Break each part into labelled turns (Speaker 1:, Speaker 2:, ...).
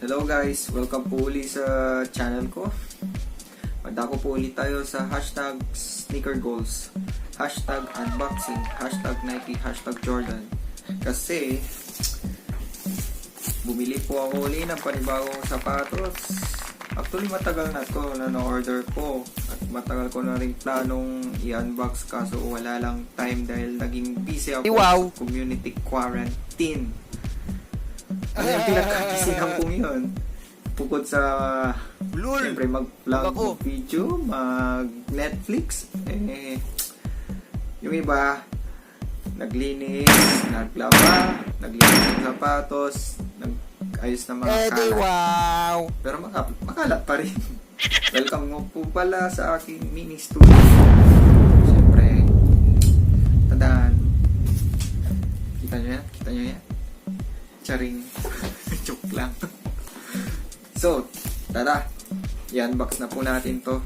Speaker 1: Hello guys, welcome po uli sa channel ko. Magdako po ulit tayo sa hashtag sneaker goals, hashtag unboxing, hashtag Nike, hashtag Jordan. Kasi bumili po ako uli ng panibagong sapatos. Actually matagal na to na na-order ko at matagal ko na rin planong i-unbox kaso wala lang time dahil naging busy ako sa community quarantine. Ano yung pinagkakisihan kong yun? Bukod sa siyempre mag-vlog, mag-video, mag-Netflix, yung iba naglinis, naglaba, naglinis ng sapatos, nag-ayos ng mga kalat. Pero makalat pa rin. Welcome mo po pala sa aking mini studio. Siyempre, tandaan. Kita nyo yan? Kita nyo yan? Charing. Joke lang. So, tara. I-unbox na po natin to.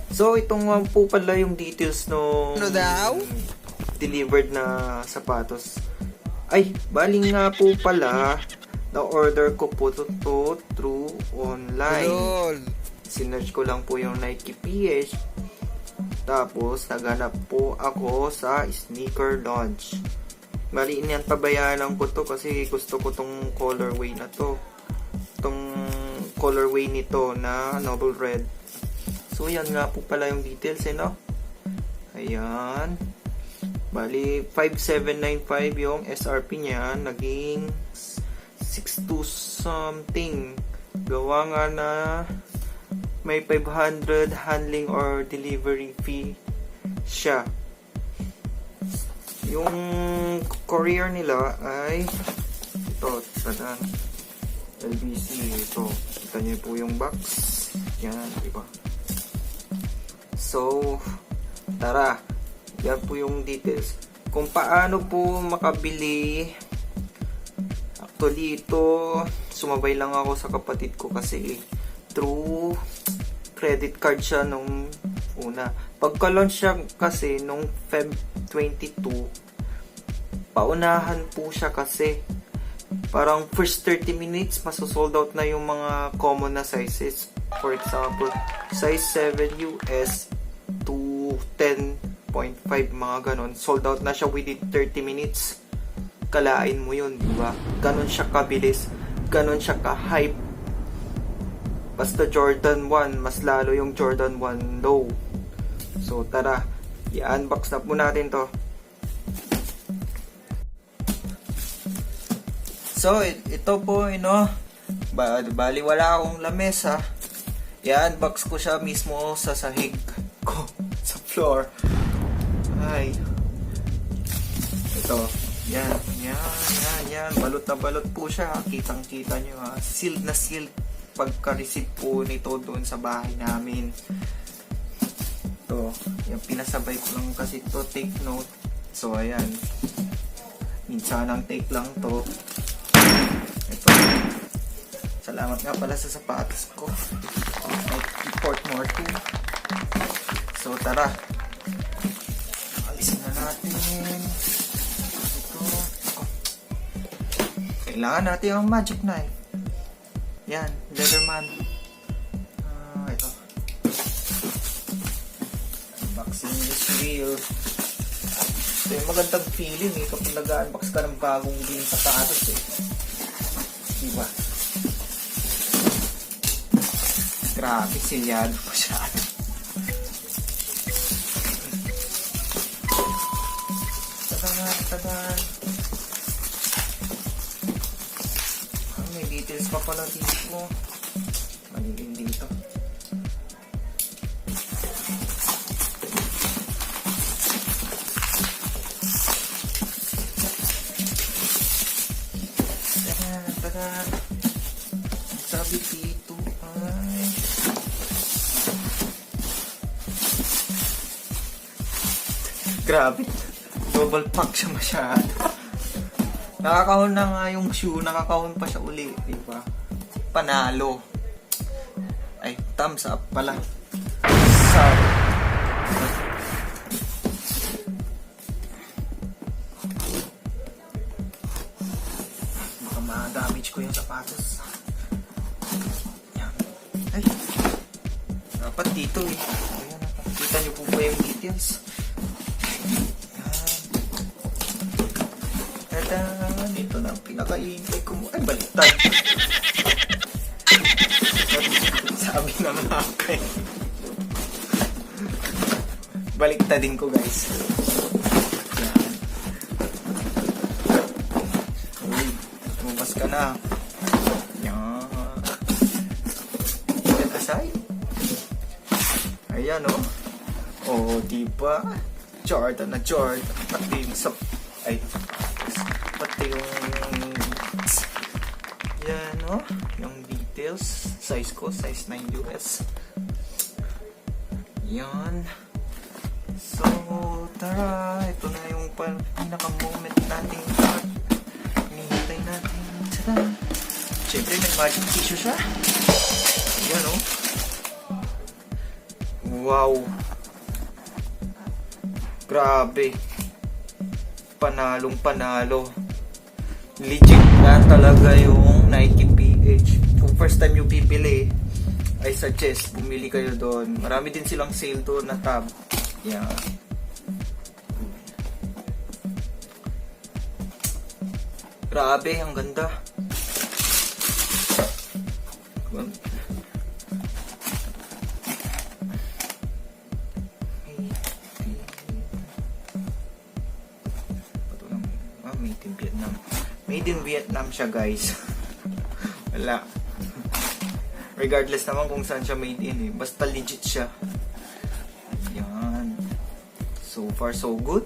Speaker 1: So, itong po pala yung details no delivered na sapatos. Ay, baling nga po pala na-order ko po to through online. Sinerch ko lang po yung Nike PH. Tapos, naghanap po ako sa Sneaker Launch. Bali, iniyan pabayaan ko to kasi gusto ko tong colorway na to. Tong colorway nito na Noble Red. So, yan nga po pala yung details, no? Ayan. Bali, 5,795 yung SRP niya. Naging 6,2 something. Gawa nga na may 500 handling or delivery fee siya. Yung courier nila ay ito, tandaan, LBC, ito. Kita niyo po yung box. Yan, diba? So, tara. Yan po yung details. Kung paano po makabili. Actually, ito, sumabay lang ako sa kapatid ko kasi through credit card siya nung una. Pagka-launch siya kasi nung Feb 22, paunahan po siya kasi parang first 30 minutes masosold out na yung mga common na sizes. For example, size 7 US to 10.5 mga ganon. Sold out na siya within 30 minutes. Kalain mo yun, diba? Ganon siya kabilis. Ganon siya ka-hype. Basta Jordan 1, mas lalo yung Jordan 1 low. So tara, i-unbox na po natin to. So ito po, bali wala akong lamesa. I-unbox ko siya mismo sa sahig ko, sa floor. Ay. Ito, yan. Balot na balot po siya. Kitang-kita nyo ha. Sealed na sealed pagka-receive po nito doon sa bahay namin. Ito, yung pinasabay ko lang kasi to take note. So ayan, minsan ang take lang to. Ito, salamat nga pala sa sapatos ko. Import more too. So tara, alisin na natin ito. Kailangan natin ang magic knife. Yan, Leatherman. Ito. Unboxing is real. Ito yung magandang feeling kapag nag-unbox ka ng bagong din sapatos Diba? Grabe, silyado pa siya. Tadan. May details pa pala dito. Maniling dito. Tadan. Sabi dito ay grabe. Double pack siya masyado. Nakakahon na nga yung shoe, nakakahon pa siya uli, diba? Panalo. Ay, thumbs up pala. Sorry. ma-damage ko yung sapatos. Yan. Ay, dapat dito eh. Ayan, kita nyo po ba yung details? Yan. Tada! Ito na ang pinaka-iintay ko. Ay, baliktad. Sabi naman ako eh. Baliktadin ko guys. Yan. Uy, lumabas ka na. Yan. Set aside. Ayan oh. Oh, diba? Jordan na Jordan. Pati yung pati yung yan oh. Yung details. Size ko, size 9 US. Yan. So, tara. Ito na yung pinaka-moment natin. Hinihintay natin. Tada! Siyempre, may magic tissue siya. Yan oh. Wow. Grabe. Panalong panalo. Legit na talaga yung Nike PH. Kung first time yung pipili, I suggest bumili kayo doon. Marami din silang sale doon na tab. Yan. Grabe, ang ganda. Made in Vietnam. Made in Vietnam siya guys. Wala. Regardless naman kung saan siya made in eh. Basta legit siya. Yan. So far so good.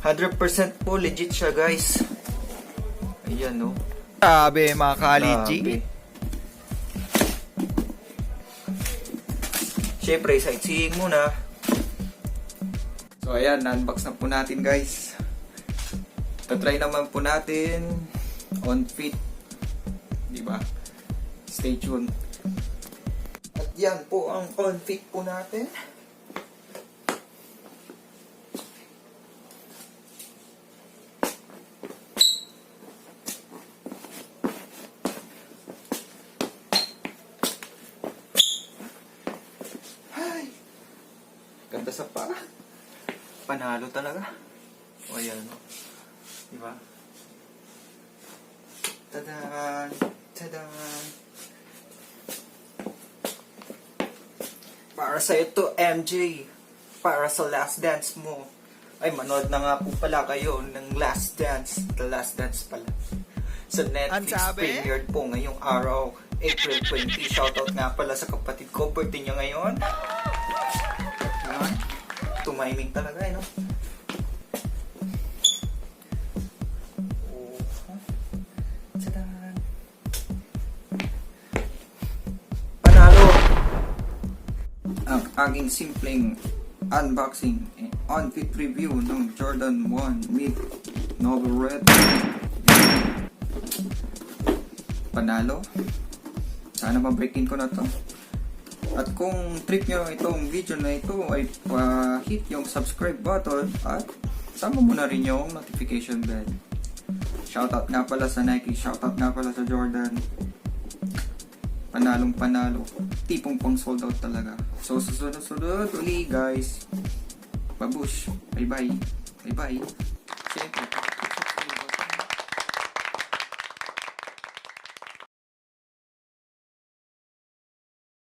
Speaker 1: 100% po legit siya guys. Ayan no.
Speaker 2: Grabe mga ka-legit.
Speaker 1: Siyempre sightseeing muna. So ayan, na-unbox na po natin guys. Tatry naman po natin on fit. Diba? Stay tuned. At yan po ang on fit po natin. Ay! Ganda sa paa. Panalo talaga. O ayan o. Diba? Tadan! Tadan! Para sa ito, MJ. Para sa last dance mo. Ay, manood na nga po pala kayo ng Last Dance. The Last Dance pala. Sa Netflix premiered po ngayong araw, April 20. Shoutout nga pala sa kapatid ko. Birthday niya ngayon. Yan. Tumiming talaga eh, no? Ang aking simpleng unboxing and on-fit review ng Jordan 1 with Novel Red. Panalo. Sana ma-break-in ko na to. At kung trip nyo itong video na ito ay pa-hit yung subscribe button at sama mo na rin yung notification bell. Shoutout nga pala sa Nike, shoutout nga pala sa Jordan. Panalong panalo. Tipong pang sold out talaga. So susunod uli guys. Babush. Bye bye. Bye bye.